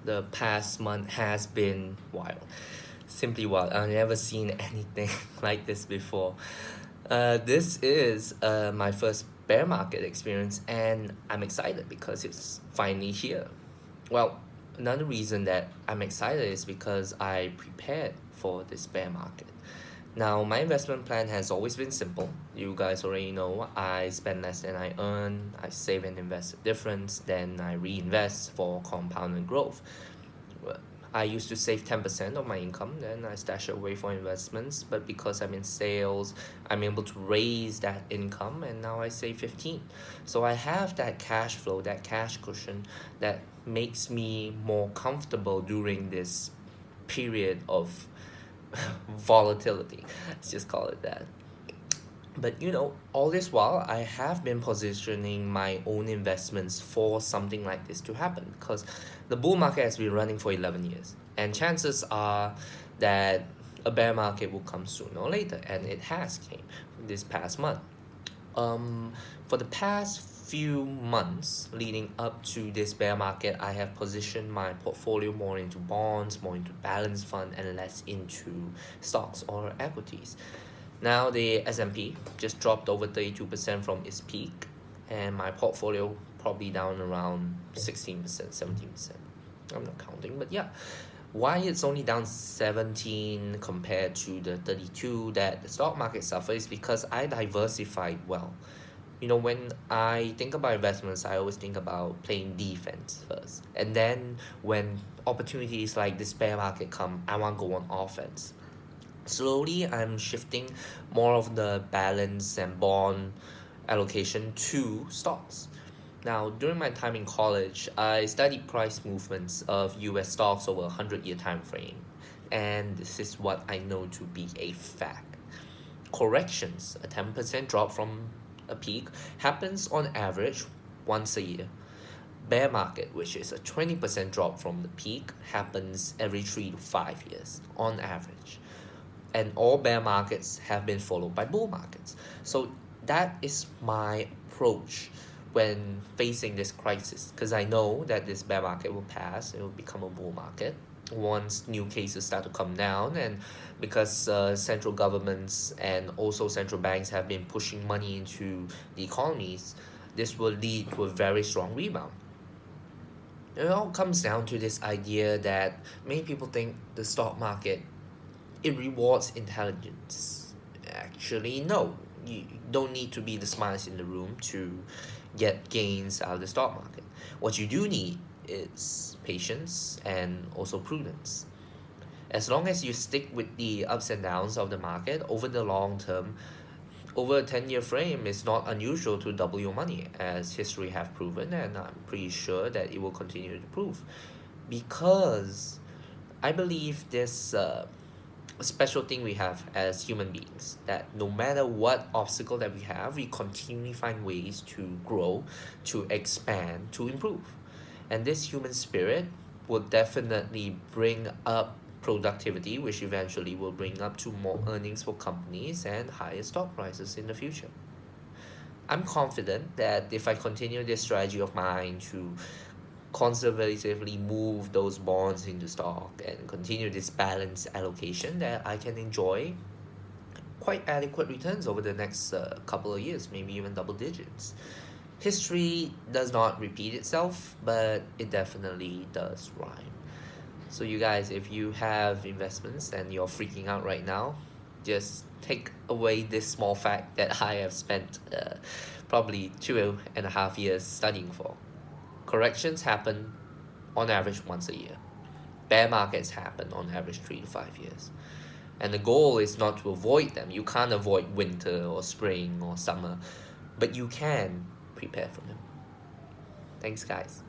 The past month has been wild. Simply wild. I've never seen anything like this before. This is my first bear market experience, and I'm excited because it's finally here. Well, another reason that I'm excited is because I prepared for this bear market. Now, my investment plan has always been simple. You guys already know I spend less than I earn, I save and invest the difference, then I reinvest for compounded growth. Well, I used to save 10% of my income, then I stash it away for investments. But because I'm in sales, I'm able to raise that income, and now I save 15. So I have that cash flow, that cash cushion that makes me more comfortable during this period of volatility. Let's just call it that. But all this while, I have been positioning my own investments for something like this to happen because the bull market has been running for 11 years, and chances are that a bear market will come sooner or later, and it has came this past month. For the past few months leading up to this bear market, I have positioned my portfolio more into bonds, more into balanced fund, and less into stocks or equities. Now the S&P just dropped over 32% from its peak, and my portfolio probably down around 16%, 17%. I'm not counting, but yeah. Why it's only down 17 compared to the 32 that the stock market suffered is because I diversified well. When I think about investments, I always think about playing defense first. And then when opportunities like this bear market come, I want to go on offense. Slowly, I'm shifting more of the balance and bond allocation to stocks. Now, during my time in college, I studied price movements of US stocks over a 100-year time frame. And this is what I know to be a fact. Corrections, a 10% drop from a peak, happens on average once a year. Bear market, which is a 20% drop from the peak, happens every 3 to 5 years on average. And all bear markets have been followed by bull markets. So that is my approach when facing this crisis, because I know that this bear market will pass, it will become a bull market once new cases start to come down, and because central governments and also central banks have been pushing money into the economies, this will lead to a very strong rebound. It all comes down to this idea that many people think the stock market, it rewards intelligence. Actually, no. You don't need to be the smartest in the room to get gains out of the stock market. What you do need is patience and also prudence. As long as you stick with the ups and downs of the market over the long term, over a 10-year frame, it's not unusual to double your money, as history have proven, and I'm pretty sure that it will continue to prove. Because I believe this special thing we have as human beings, that no matter what obstacle that we have, we continually find ways to grow, to expand, to improve. And this human spirit will definitely bring up productivity, which eventually will bring up to more earnings for companies and higher stock prices in the future. I'm confident that if I continue this strategy of mine to conservatively move those bonds into stock and continue this balanced allocation, that I can enjoy quite adequate returns over the next couple of years, maybe even double digits. History does not repeat itself, but it definitely does rhyme. So you guys, if you have investments and you're freaking out right now, just take away this small fact that I have spent probably 2.5 years studying for. Corrections happen on average once a year. Bear markets happen on average 3 to 5 years. And the goal is not to avoid them. You can't avoid winter or spring or summer, but you can prepare for them. Thanks, guys.